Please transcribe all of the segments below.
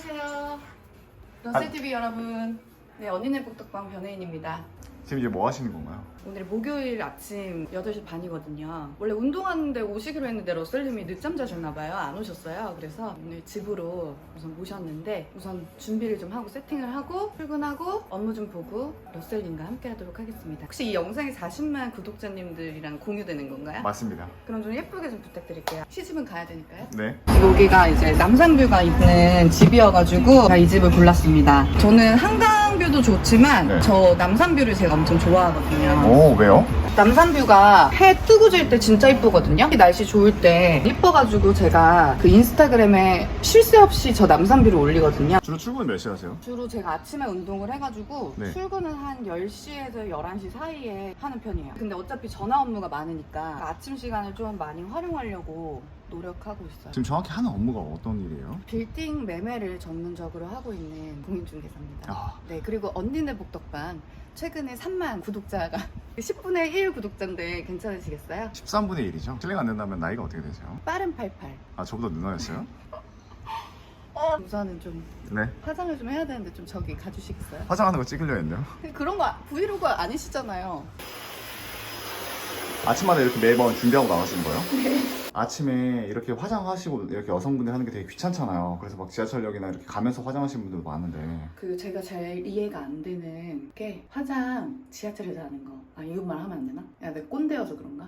안녕하세요. 러셀TV 여러분. 네, 언니네 복덕방 변혜인입니다. 지금 이제 뭐 하시는 건가요? 오늘 목요일 아침 8시 반이거든요. 원래 운동하는데 오시기로 했는데 러셀님이 늦잠 자셨나봐요. 안 오셨어요. 그래서 오늘 집으로 우선 모셨는데 우선 준비를 좀 하고 세팅을 하고 출근하고 업무 좀 보고 러셀님과 함께 하도록 하겠습니다. 혹시 이 영상이 40만 구독자님들이랑 공유되는 건가요? 맞습니다. 그럼 좀 예쁘게 좀 부탁드릴게요. 시집은 가야 되니까요. 네. 여기가 이제 남산뷰가 있는 집이어가지고 제가 이 집을 골랐습니다. 저는 한강뷰도 좋지만 네. 저 남산뷰를 제가 엄청 좋아하거든요. 오, 왜요? 남산뷰가 해 뜨고 질 때 진짜 이쁘거든요. 날씨 좋을 때 이뻐가지고 제가 그 인스타그램에 쉴 새 없이 저 남산뷰를 올리거든요. 주로 출근 몇 시 하세요? 주로 제가 아침에 운동을 해가지고 네. 출근은 한 10시에서 11시 사이에 하는 편이에요. 근데 어차피 전화 업무가 많으니까 아침 시간을 좀 많이 활용하려고 노력하고 있어요. 지금 정확히 하는 업무가 어떤 일이에요? 빌딩 매매를 전문적으로 하고 있는 공인중개사입니다. 아, 네, 그리고 언니네 복덕방 최근에 3만 구독자가 10분의 1 구독자인데 괜찮으시겠어요? 13분의 1이죠? 실례가 안 된다면 나이가 어떻게 되세요? 빠른 88. 아, 저보다 누나였어요? 우선은 좀 네. 화장을 좀 해야 되는데 좀 저기 가주시겠어요? 화장하는 거 찍으려 했네요. 그런 거 브이로그 아니시잖아요. 아침마다 이렇게 매번 준비하고 나가시는 거예요? 네. 아침에 이렇게 화장하시고 이렇게 여성분들 하는 게 되게 귀찮잖아요. 그래서 막 지하철역이나 이렇게 가면서 화장하시는 분들도 많은데. 그 제가 잘 이해가 안 되는 게 화장 지하철에서 하는 거. 아, 이것만 하면 안 되나? 야, 내가 꼰대여서 그런가?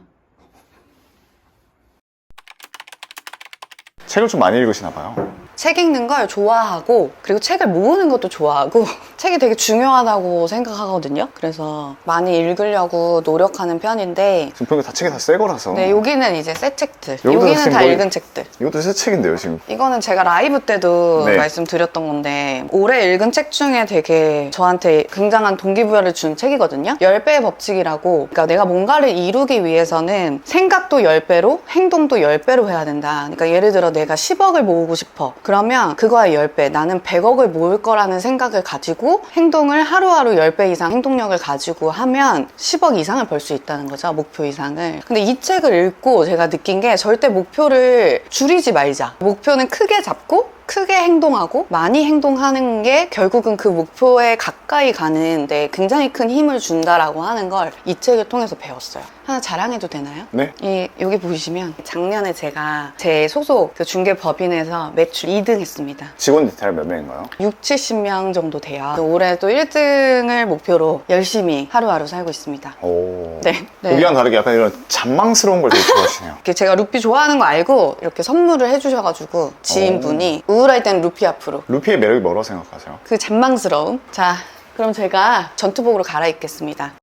책을 좀 많이 읽으시나 봐요. 책 읽는 걸 좋아하고 그리고 책을 모으는 것도 좋아하고 책이 되게 중요하다고 생각하거든요. 그래서 많이 읽으려고 노력하는 편인데 지금 보니까 다 책이 다 새 거라서. 네, 여기는 이제 새 책들, 여기도 여기는 지금 다 거의- 읽은 책들. 이것도 새 책인데요, 지금. 이거는 제가 라이브 때도 네. 말씀드렸던 건데 올해 읽은 책 중에 되게 저한테 굉장한 동기부여를 준 책이거든요. 10배의 법칙이라고. 그러니까 내가 뭔가를 이루기 위해서는 생각도 10배로 행동도 10배로 해야 된다. 그러니까 예를 들어 내가 10억을 모으고 싶어. 그러면 그거의 10배, 나는 100억을 모을 거라는 생각을 가지고 행동을 하루하루 10배 이상 행동력을 가지고 하면 10억 이상을 벌 수 있다는 거죠. 목표 이상을. 근데 이 책을 읽고 제가 느낀 게 절대 목표를 줄이지 말자. 목표는 크게 잡고 크게 행동하고 많이 행동하는 게 결국은 그 목표에 가까이 가는데 굉장히 큰 힘을 준다라고 하는 걸 이 책을 통해서 배웠어요. 하나 자랑해도 되나요? 네. 여기 보시면 작년에 제가 제 소속 그 중개법인에서 매출 2등 했습니다. 직원 대략 몇 명인가요? 6, 70명 정도 돼요. 올해 또 1등을 목표로 열심히 하루하루 살고 있습니다. 오. 네. 보기와는 다르게 약간 이런 잔망스러운 걸 되게 좋아하시네요. 이렇게 제가 루피 좋아하는 거 알고 이렇게 선물을 해주셔가지고 지인분이 우울할 땐 루피 앞으로 루피의 매력이 뭐라고 생각하세요? 그 잔망스러움. 자, 그럼 제가 전투복으로 갈아입겠습니다.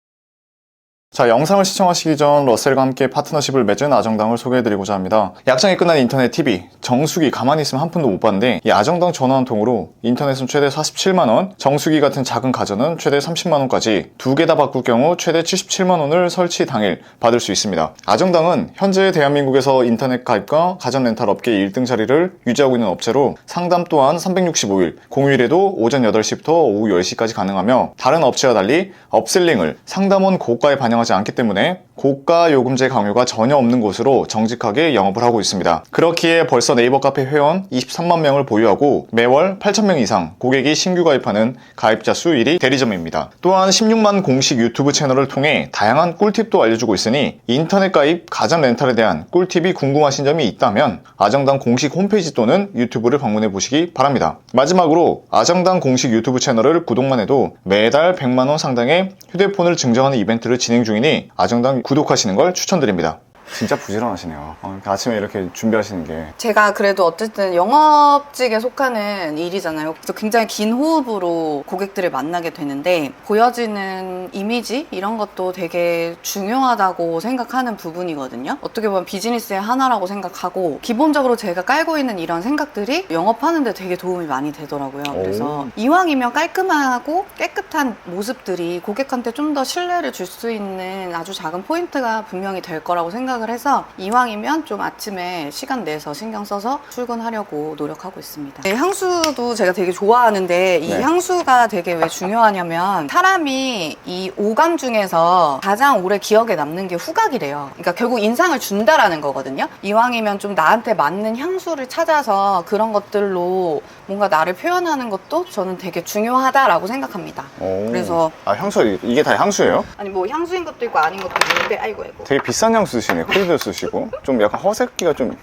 자, 영상을 시청하시기 전 러셀과 함께 파트너십을 맺은 아정당을 소개해드리고자 합니다. 약정이 끝난 인터넷 TV, 정수기 가만히 있으면 한 푼도 못 받는데 이 아정당 전화 한 통으로 인터넷은 최대 47만원, 정수기 같은 작은 가전은 최대 30만원까지 두 개 다 바꿀 경우 최대 77만원을 설치 당일 받을 수 있습니다. 아정당은 현재 대한민국에서 인터넷 가입과 가전 렌탈 업계 1등 자리를 유지하고 있는 업체로 상담 또한 365일, 공휴일에도 오전 8시부터 오후 10시까지 가능하며 다른 업체와 달리 업셀링을 상담원 고가에 반영하지 않기 때문에 고가 요금제 강요가 전혀 없는 곳으로 정직하게 영업을 하고 있습니다. 그렇기에 벌써 네이버 카페 회원 23만 명을 보유하고 매월 8,000명 이상 고객이 신규 가입하는 가입자 수 1위 대리점입니다. 또한 16만 공식 유튜브 채널을 통해 다양한 꿀팁도 알려주고 있으니 인터넷 가입, 가전 렌탈에 대한 꿀팁이 궁금하신 점이 있다면 아정당 공식 홈페이지 또는 유튜브를 방문해 보시기 바랍니다. 마지막으로 아정당 공식 유튜브 채널을 구독만 해도 매달 100만원 상당의 휴대폰을 증정하는 이벤트를 진행 중이니 아정당 구독하시는 걸 추천드립니다. 진짜 부지런하시네요. 아침에 이렇게 준비하시는 게. 제가 그래도 어쨌든 영업직에 속하는 일이잖아요. 그래서 굉장히 긴 호흡으로 고객들을 만나게 되는데 보여지는 이미지 이런 것도 되게 중요하다고 생각하는 부분이거든요. 어떻게 보면 비즈니스의 하나라고 생각하고 기본적으로 제가 깔고 있는 이런 생각들이 영업하는데 되게 도움이 많이 되더라고요. 그래서 이왕이면 깔끔하고 깨끗한 모습들이 고객한테 좀 더 신뢰를 줄 수 있는 아주 작은 포인트가 분명히 될 거라고 생각을 해서 이왕이면 좀 아침에 시간 내서 신경 써서 출근하려고 노력하고 있습니다. 네, 향수도 제가 되게 좋아하는데 이 네. 향수가 되게 왜 중요하냐면 사람이 이 오감 중에서 가장 오래 기억에 남는 게 후각이래요. 그러니까 결국 인상을 준다라는 거거든요. 이왕이면 좀 나한테 맞는 향수를 찾아서 그런 것들로 뭔가 나를 표현하는 것도 저는 되게 중요하다라고 생각합니다. 오. 그래서 향수 이게 다 향수예요? 아니 뭐 향수인 것도 있고 아닌 것도 있는데 아이고. 되게 비싼 향수 쓰시네. 크리드 쓰시고 좀 약간 허세끼가 좀.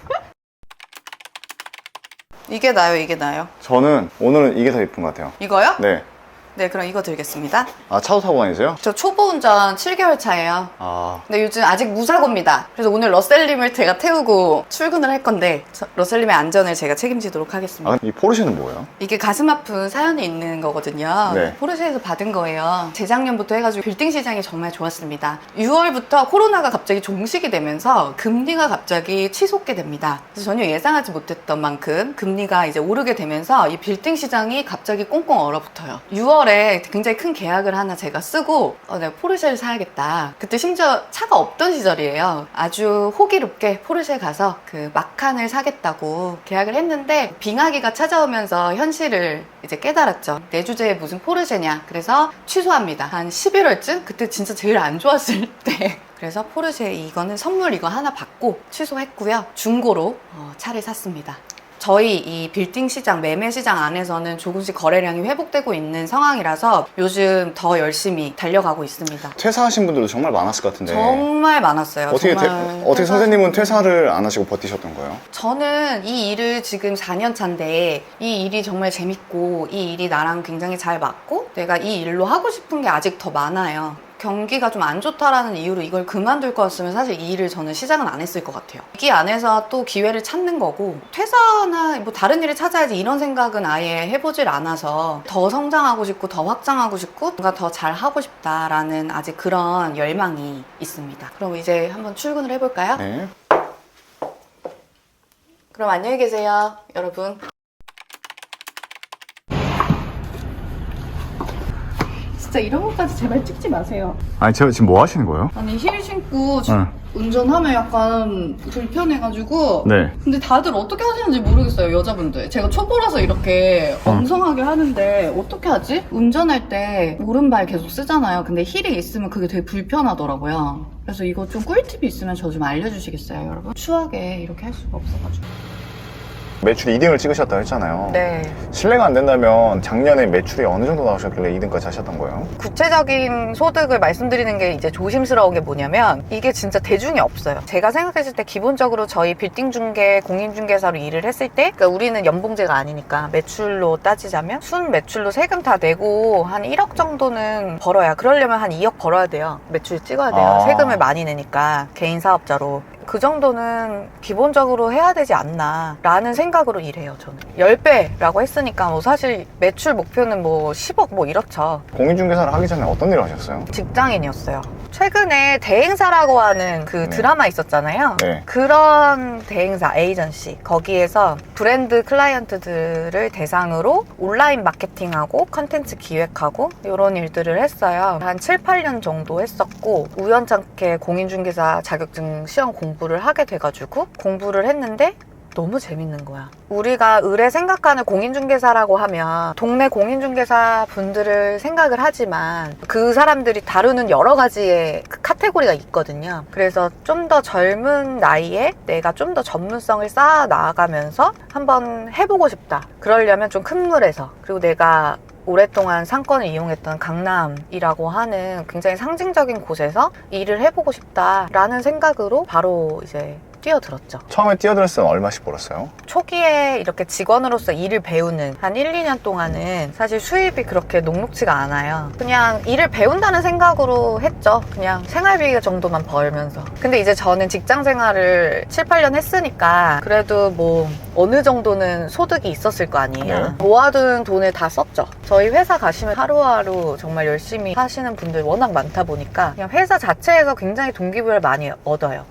이게 나요. 저는 오늘은 이게 더 예쁜 것 같아요. 이거요? 네. 네, 그럼 이거 드리겠습니다. 아, 차도 타고 다니세요? 저 초보 운전 7개월 차예요. 아, 근데 요즘 아직 무사고입니다. 그래서 오늘 러셀님을 제가 태우고 출근을 할 건데 러셀님의 안전을 제가 책임지도록 하겠습니다. 이 포르쉐는 뭐예요? 이게 가슴 아픈 사연이 있는 거거든요. 네. 포르쉐에서 받은 거예요. 재작년부터 해가지고 빌딩 시장이 정말 좋았습니다. 6월부터 코로나가 갑자기 종식이 되면서 금리가 갑자기 치솟게 됩니다. 그래서 전혀 예상하지 못했던 만큼 금리가 이제 오르게 되면서 이 빌딩 시장이 갑자기 꽁꽁 얼어붙어요. 6월에 굉장히 큰 계약을 하나 제가 쓰고 내가 포르쉐를 사야겠다. 그때 심지어 차가 없던 시절이에요. 아주 호기롭게 포르쉐 가서 그 마칸을 사겠다고 계약을 했는데 빙하기가 찾아오면서 현실을 이제 깨달았죠. 내 주제에 무슨 포르쉐냐. 그래서 취소합니다. 한 11월쯤? 그때 진짜 제일 안 좋았을 때. 그래서 포르쉐 이거는 선물 이거 하나 받고 취소했고요. 중고로 차를 샀습니다. 저희 이 빌딩 시장, 매매 시장 안에서는 조금씩 거래량이 회복되고 있는 상황이라서 요즘 더 열심히 달려가고 있습니다. 퇴사하신 분들도 정말 많았을 것 같은데. 정말 많았어요. 어떻게 선생님은 퇴사를 안 하시고 버티셨던 거예요? 저는 이 일을 지금 4년 차인데 이 일이 정말 재밌고 이 일이 나랑 굉장히 잘 맞고 내가 이 일로 하고 싶은 게 아직 더 많아요. 경기가 좀 안 좋다라는 이유로 이걸 그만둘 거였으면 사실 이 일을 저는 시작은 안 했을 것 같아요. 이 안에서 또 기회를 찾는 거고 퇴사나 뭐 다른 일을 찾아야지 이런 생각은 아예 해보질 않아서 더 성장하고 싶고 더 확장하고 싶고 뭔가 더 잘하고 싶다라는 아직 그런 열망이 있습니다. 그럼 이제 한번 출근을 해볼까요? 네. 그럼 안녕히 계세요, 여러분. 진짜 이런 것까지 제발 찍지 마세요. 아니, 제가 지금 뭐 하시는 거예요? 아니 힐 신고 응. 운전하면 약간 불편해가지고 네. 근데 다들 어떻게 하시는지 모르겠어요, 여자분들. 제가 초보라서 이렇게 엉성하게 하는데 어떻게 하지? 운전할 때 오른발 계속 쓰잖아요. 근데 힐이 있으면 그게 되게 불편하더라고요. 그래서 이거 좀 꿀팁이 있으면 저 좀 알려주시겠어요, 여러분? 추하게 이렇게 할 수가 없어가지고. 매출 2등을 찍으셨다고 했잖아요. 네. 실례가 안 된다면 작년에 매출이 어느 정도 나오셨길래 2등까지 하셨던 거예요? 구체적인 소득을 말씀드리는 게 이제 조심스러운 게 뭐냐면 이게 진짜 대중이 없어요. 제가 생각했을 때 기본적으로 저희 빌딩 중개, 공인중개사로 일을 했을 때 그러니까 우리는 연봉제가 아니니까 매출로 따지자면 순 매출로 세금 다 내고 한 1억 정도는 벌어야 그러려면 한 2억 벌어야 돼요. 매출 찍어야 돼요. 세금을 많이 내니까 개인 사업자로. 그 정도는 기본적으로 해야 되지 않나 라는 생각으로 일해요. 저는 10배라고 했으니까 뭐 사실 매출 목표는 뭐 10억 뭐 이렇죠. 공인중개사를 하기 전에 어떤 일을 하셨어요? 직장인이었어요. 최근에 대행사라고 하는 그 네. 드라마 있었잖아요. 네. 그런 대행사 에이전시 거기에서 브랜드 클라이언트들을 대상으로 온라인 마케팅하고 컨텐츠 기획하고 이런 일들을 했어요. 한 7, 8년 정도 했었고 우연찮게 공인중개사 자격증 시험 공부를 하게 돼가지고 공부를 했는데 너무 재밌는 거야. 우리가 의뢰 생각하는 공인중개사라고 하면 동네 공인중개사 분들을 생각을 하지만 그 사람들이 다루는 여러 가지의 그 카테고리가 있거든요. 그래서 좀 더 젊은 나이에 내가 좀 더 전문성을 쌓아 나가면서 한번 해보고 싶다. 그러려면 좀 큰 물에서 그리고 내가 오랫동안 상권을 이용했던 강남이라고 하는 굉장히 상징적인 곳에서 일을 해보고 싶다라는 생각으로 바로 이제 뛰어들었죠. 처음에 뛰어들었을 때는 얼마씩 벌었어요? 초기에 이렇게 직원으로서 일을 배우는 한 1, 2년 동안은 사실 수입이 그렇게 녹록지가 않아요. 그냥 일을 배운다는 생각으로 했죠. 그냥 생활비 정도만 벌면서. 근데 이제 저는 직장 생활을 7, 8년 했으니까 그래도 뭐 어느 정도는 소득이 있었을 거 아니에요. 네. 모아둔 돈을 다 썼죠. 저희 회사 가시면 하루하루 정말 열심히 하시는 분들 워낙 많다 보니까 그냥 회사 자체에서 굉장히 동기부여를 많이 얻어요.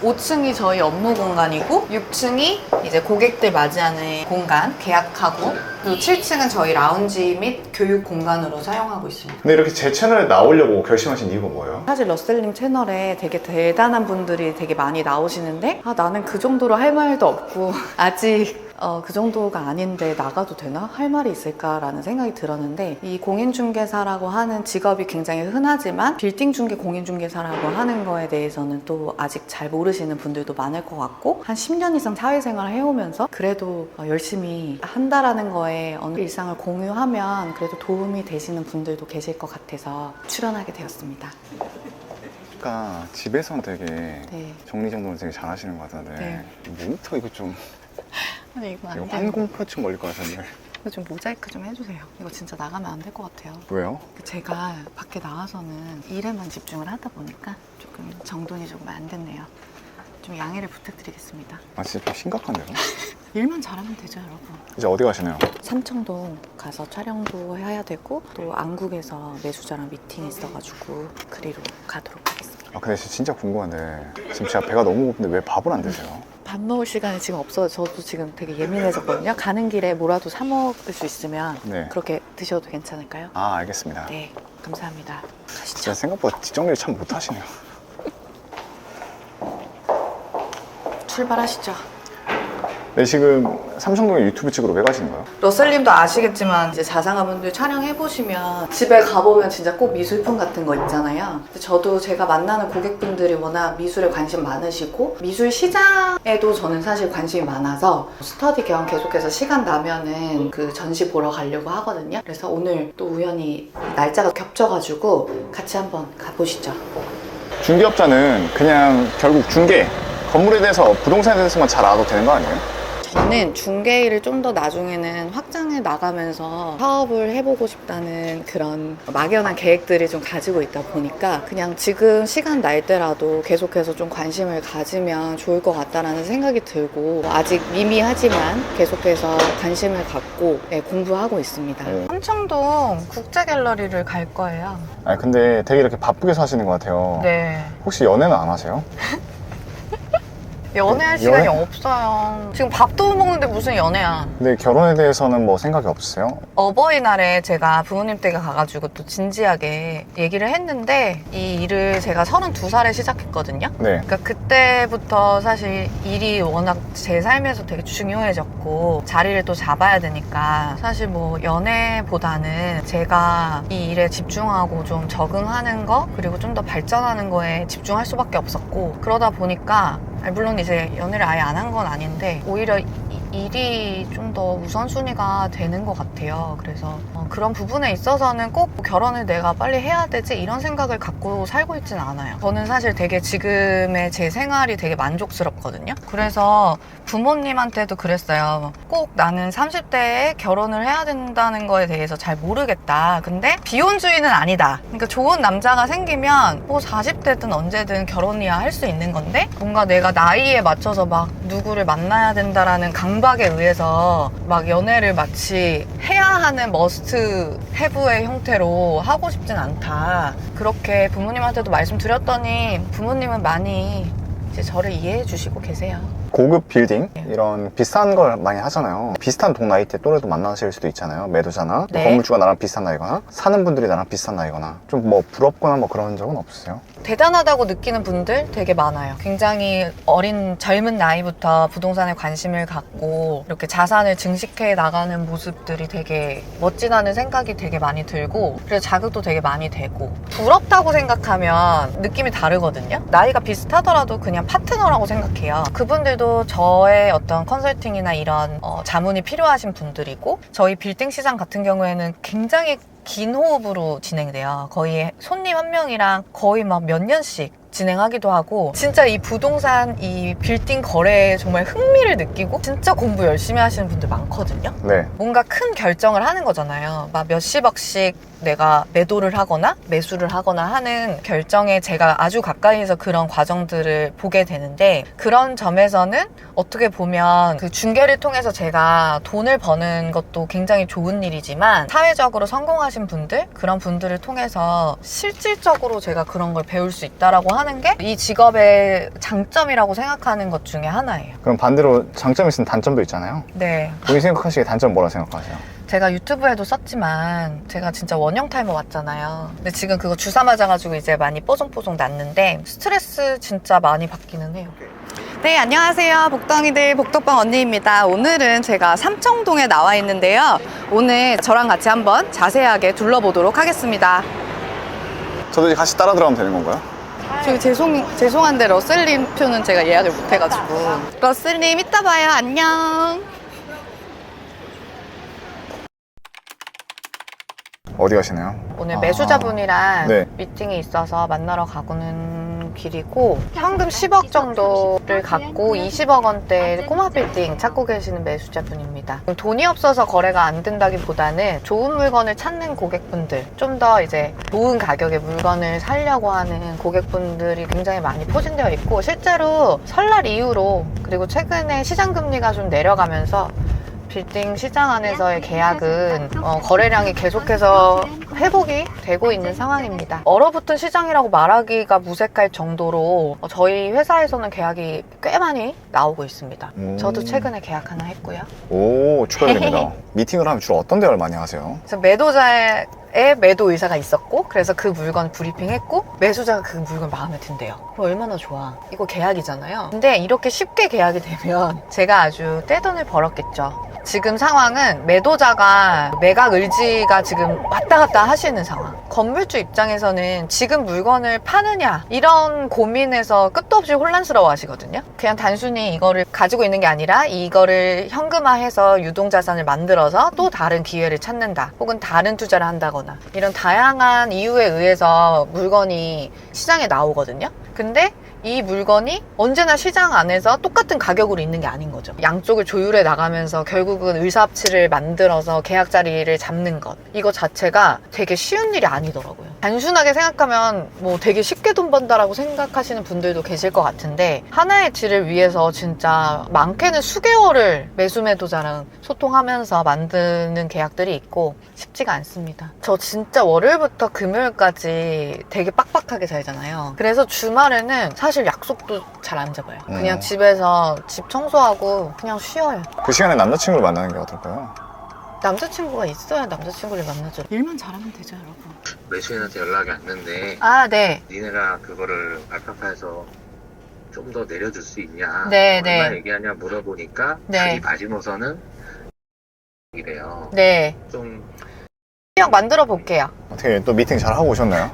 5층이 저희 업무 공간이고 6층이 이제 고객들 맞이하는 공간, 계약하고 그리고 7층은 저희 라운지 및 교육 공간으로 사용하고 있습니다. 근데 이렇게 제 채널에 나오려고 결심하신 이유가 뭐예요? 사실 러셀님 채널에 되게 대단한 분들이 되게 많이 나오시는데 나는 그 정도로 할 말도 없고 아직 그 정도가 아닌데 나가도 되나? 할 말이 있을까라는 생각이 들었는데 이 공인중개사라고 하는 직업이 굉장히 흔하지만 빌딩 중개 공인중개사라고 하는 거에 대해서는 또 아직 잘 모르시는 분들도 많을 것 같고 한 10년 이상 사회생활을 해오면서 그래도 열심히 한다라는 거에 어느 일상을 공유하면 그래도 도움이 되시는 분들도 계실 것 같아서 출연하게 되었습니다. 아까 집에서는 되게 네. 정리정돈을 되게 잘하시는 것 같은데 네. 모니터 이거 좀 근데 이거 안 이거 돼요. 환공포증 걸릴 것 같은데. 이거 좀 모자이크 좀 해주세요. 이거 진짜 나가면 안 될 것 같아요. 왜요? 제가 밖에 나와서는 일에만 집중을 하다 보니까 조금 정돈이 조금 안 됐네요. 좀 양해를 부탁드리겠습니다. 아 진짜 좀 심각한데요? 일만 잘하면 되죠, 여러분. 이제 어디 가시나요? 삼청동 가서 촬영도 해야 되고 또 안국에서 매수자랑 미팅이 있어가지고 그리로 가도록 하겠습니다. 아 근데 진짜 궁금한데 지금 제가 배가 너무 고픈데 왜 밥을 안 드세요? 밥 먹을 시간이 지금 없어요. 저도 지금 되게 예민해졌거든요. 가는 길에 뭐라도 사 먹을 수 있으면 네. 그렇게 드셔도 괜찮을까요? 아 알겠습니다. 네, 감사합니다. 가시죠. 진짜 생각보다 뒷정리를 참 못하시네요. 출발하시죠. 네 지금 삼성동에 유튜브 찍으러 왜 가시는 거예요? 러셀님도 아시겠지만 이제 자상가분들 촬영해보시면 집에 가보면 진짜 꼭 미술품 같은 거 있잖아요. 근데 저도 제가 만나는 고객분들이 워낙 미술에 관심 많으시고 미술 시장에도 저는 사실 관심이 많아서 스터디 겸 계속해서 시간 나면은 그 전시 보러 가려고 하거든요. 그래서 오늘 또 우연히 날짜가 겹쳐가지고 같이 한번 가보시죠. 중개업자는 그냥 결국 중개 건물에 대해서 부동산에 대해서만 잘 알아도 되는 거 아니에요? 저는 중개일을 좀 더 나중에는 확장해 나가면서 사업을 해보고 싶다는 그런 막연한 계획들을 좀 가지고 있다 보니까 그냥 지금 시간 날 때라도 계속해서 좀 관심을 가지면 좋을 것 같다라는 생각이 들고 아직 미미하지만 계속해서 관심을 갖고 공부하고 있습니다. 삼청동 국제갤러리를 갈 거예요. 아니 근데 되게 이렇게 바쁘게 사시는 것 같아요. 네. 혹시 연애는 안 하세요? 연애할 시간이 없어요. 지금 밥도 못 먹는데 무슨 연애야. 근데 결혼에 대해서는 뭐 생각이 없으세요? 어버이날에 제가 부모님 댁에 가가지고 또 진지하게 얘기를 했는데 이 일을 제가 32살에 시작했거든요. 네. 그러니까 그때부터 사실 일이 워낙 제 삶에서 되게 중요해졌고 자리를 또 잡아야 되니까 사실 뭐 연애보다는 제가 이 일에 집중하고 좀 적응하는 거 그리고 좀 더 발전하는 거에 집중할 수밖에 없었고 그러다 보니까 물론 이제 연애를 아예 안 한 건 아닌데 오히려 일이 좀 더 우선순위가 되는 것 같아요. 그래서 그런 부분에 있어서는 꼭 결혼을 내가 빨리 해야 되지 이런 생각을 갖고 살고 있진 않아요. 저는 사실 되게 지금의 제 생활이 되게 만족스럽거든요. 그래서 부모님한테도 그랬어요. 꼭 나는 30대에 결혼을 해야 된다는 거에 대해서 잘 모르겠다. 근데 비혼주의는 아니다. 그러니까 좋은 남자가 생기면 뭐 40대든 언제든 결혼이야 할 수 있는 건데 뭔가 내가 나이에 맞춰서 막 누구를 만나야 된다라는 강박에 의해서 막 연애를 마치 해야 하는 머스트 해브의 형태로 하고 싶진 않다. 그렇게 부모님한테도 말씀드렸더니 부모님은 많이 이제 저를 이해해 주시고 계세요. 고급 빌딩 이런 비싼 걸 많이 하잖아요. 비슷한 동 나이대 또래도 만나실 수도 있잖아요. 매도자나 네. 건물주가 나랑 비슷한 나이거나 사는 분들이 나랑 비슷한 나이거나 좀 뭐 부럽거나 뭐 그런 적은 없으세요? 대단하다고 느끼는 분들 되게 많아요. 굉장히 어린 젊은 나이부터 부동산에 관심을 갖고 이렇게 자산을 증식해 나가는 모습들이 되게 멋지다는 생각이 되게 많이 들고 그래서 자극도 되게 많이 되고 부럽다고 생각하면 느낌이 다르거든요. 나이가 비슷하더라도 그냥 파트너라고 생각해요. 그분들도 저의 어떤 컨설팅이나 이런 자문이 필요하신 분들이고 저희 빌딩 시장 같은 경우에는 굉장히 긴 호흡으로 진행돼요. 거의 손님 한 명이랑 거의 막 몇 년씩 진행하기도 하고 진짜 이 부동산 이 빌딩 거래에 정말 흥미를 느끼고 진짜 공부 열심히 하시는 분들 많거든요. 네. 뭔가 큰 결정을 하는 거잖아요. 막 몇십억씩 내가 매도를 하거나 매수를 하거나 하는 결정에 제가 아주 가까이에서 그런 과정들을 보게 되는데 그런 점에서는 어떻게 보면 그 중개를 통해서 제가 돈을 버는 것도 굉장히 좋은 일이지만 사회적으로 성공하신 분들 그런 분들을 통해서 실질적으로 제가 그런 걸 배울 수 있다라고 하는 게 이 직업의 장점이라고 생각하는 것 중에 하나예요. 그럼 반대로 장점이 있으면 단점도 있잖아요. 네. 본인 생각하시기에 단점 뭐라고 생각하세요? 제가 유튜브에도 썼지만 제가 진짜 원형 탈모 왔잖아요. 근데 지금 그거 주사 맞아가지고 이제 많이 뽀송뽀송 났는데 스트레스 진짜 많이 받기는 해요. 네, 안녕하세요. 복덩이들 복덕방 언니입니다. 오늘은 제가 삼청동에 나와 있는데요. 오늘 저랑 같이 한번 자세하게 둘러보도록 하겠습니다. 저도 이제 같이 따라 들어가면 되는 건가요? 저기 죄송한데 러셀님 표는 제가 예약을 못 해가지고. 러셀님 이따 봐요. 안녕. 어디 가시나요? 오늘 매수자분이랑 네. 미팅이 있어서 만나러 가고는 길이고, 현금 10억 정도를 갖고 20억 원대 꼬마 빌딩 찾고 계시는 매수자분입니다. 돈이 없어서 거래가 안 된다기보다는 좋은 물건을 찾는 고객분들, 좀 더 이제 좋은 가격의 물건을 사려고 하는 고객분들이 굉장히 많이 포진되어 있고, 실제로 설날 이후로 그리고 최근에 시장 금리가 좀 내려가면서 빌딩 시장 안에서의 계약은 거래량이 계속해서 회복이 되고 있는 상황입니다. 얼어붙은 시장이라고 말하기가 무색할 정도로 저희 회사에서는 계약이 꽤 많이 나오고 있습니다. 저도 최근에 계약 하나 했고요. 오, 축하드립니다. 미팅을 하면 주로 어떤 대화를 많이 하세요? 그래서 매도자의 매도 의사가 있었고, 그래서 그 물건 브리핑했고, 매수자가 그 물건 마음에 든대요. 얼마나 좋아. 이거 계약이잖아요. 근데 이렇게 쉽게 계약이 되면 제가 아주 떼돈을 벌었겠죠. 지금 상황은 매도자가 매각 의지가 지금 왔다 갔다 하시는 상황. 건물주 입장에서는 지금 물건을 파느냐 이런 고민에서 끝도 없이 혼란스러워 하시거든요. 그냥 단순히 이거를 가지고 있는 게 아니라 이거를 현금화해서 유동자산을 만들어서 또 다른 기회를 찾는다, 혹은 다른 투자를 한다거나, 이런 다양한 이유에 의해서 물건이 시장에 나오거든요. 근데 이 물건이 언제나 시장 안에서 똑같은 가격으로 있는 게 아닌 거죠. 양쪽을 조율해 나가면서 결국은 의사합치를 만들어서 계약 자리를 잡는 것, 이거 자체가 되게 쉬운 일이 아니더라고요. 단순하게 생각하면 뭐 되게 쉽게 돈 번다라고 생각하시는 분들도 계실 것 같은데, 하나의 질을 위해서 진짜 많게는 수개월을 매수 매도자랑 소통하면서 만드는 계약들이 있고 쉽지가 않습니다. 저 진짜 월요일부터 금요일까지 되게 빡빡하게 살잖아요. 그래서 주말에는 사실 약속도 잘 안 잡아요. 그냥 집에서 집 청소하고 그냥 쉬어요. 그 시간에 남자친구를 만나는 게 어떨까요? 남자친구가 있어야 남자친구를 만나죠. 일만 잘하면 되죠, 여러분. 매수인한테 연락이 왔는데 아, 네. 니네가 그거를 알파카에서 좀 더 내려줄 수 있냐, 네, 얼마 네. 얘기하냐 물어보니까 네. 자기 마지노선은 이래요. 네. 좀 계약 만들어 볼게요. 어떻게 또 미팅 잘 하고 오셨나요?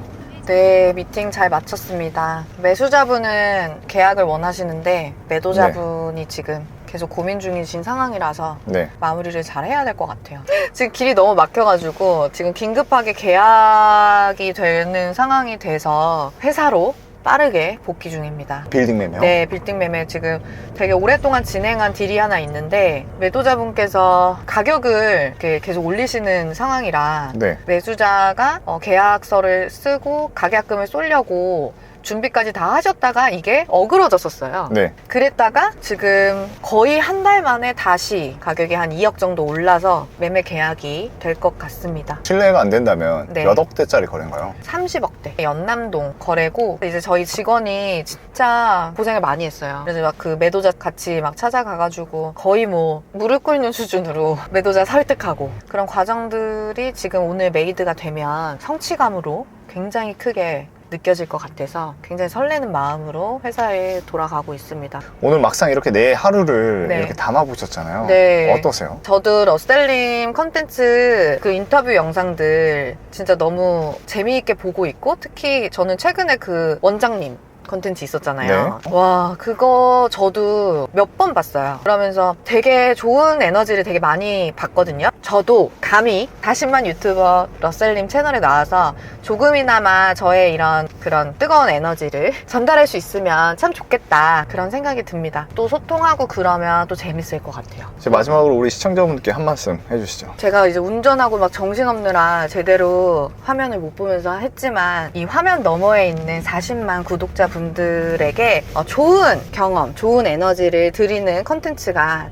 네, 미팅 잘 마쳤습니다. 매수자분은 계약을 원하시는데 매도자분이 지금 계속 고민 중이신 상황이라서 네. 마무리를 잘 해야 될 것 같아요. 지금 길이 너무 막혀가지고 지금 긴급하게 계약이 되는 상황이 돼서 회사로 빠르게 복귀 중입니다. 빌딩 매매요? 네, 빌딩 매매 지금 되게 오랫동안 진행한 딜이 하나 있는데, 매도자분께서 가격을 이렇게 계속 올리시는 상황이라 네. 매수자가 계약서를 쓰고 가계약금을 쏠려고 준비까지 다 하셨다가 이게 어그러졌었어요. 네. 그랬다가 지금 거의 한 달 만에 다시 가격이 한 2억 정도 올라서 매매 계약이 될 것 같습니다. 실례가 안 된다면 네. 몇 억대짜리 거래인가요? 30억대 연남동 거래고, 이제 저희 직원이 진짜 고생을 많이 했어요. 그래서 막 그 매도자 같이 막 찾아가가지고 거의 뭐 무릎 꿇는 수준으로 매도자 설득하고, 그런 과정들이 지금 오늘 메이드가 되면 성취감으로 굉장히 크게 느껴질 것 같아서 굉장히 설레는 마음으로 회사에 돌아가고 있습니다. 오늘 막상 이렇게 내 하루를 네. 이렇게 담아보셨잖아요. 네. 어떠세요? 저도 러셀님 컨텐츠 그 인터뷰 영상들 진짜 너무 재미있게 보고 있고, 특히 저는 최근에 그 원장님 컨텐츠 있었잖아요. 와, 그거 저도 몇 번 봤어요. 그러면서 되게 좋은 에너지를 되게 많이 받거든요. 저도 감히 다신만 유튜버 러셀님 채널에 나와서 조금이나마 저의 이런 그런 뜨거운 에너지를 전달할 수 있으면 참 좋겠다, 그런 생각이 듭니다. 또 소통하고 그러면 또 재밌을 것 같아요. 이제 마지막으로 우리 시청자분들께 한 말씀 해주시죠. 제가 이제 운전하고 막 정신없느라 제대로 화면을 못 보면서 했지만, 이 화면 너머에 있는 40만 구독자분들에게 좋은 경험, 좋은 에너지를 드리는 컨텐츠가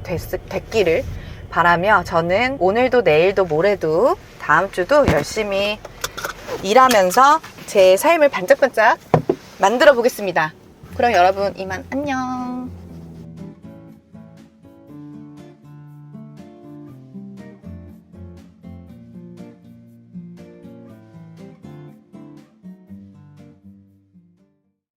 됐기를 바라며, 저는 오늘도 내일도 모레도 다음 주도 열심히 일하면서 제 삶을 반짝반짝 만들어 보겠습니다. 그럼 여러분 이만 안녕.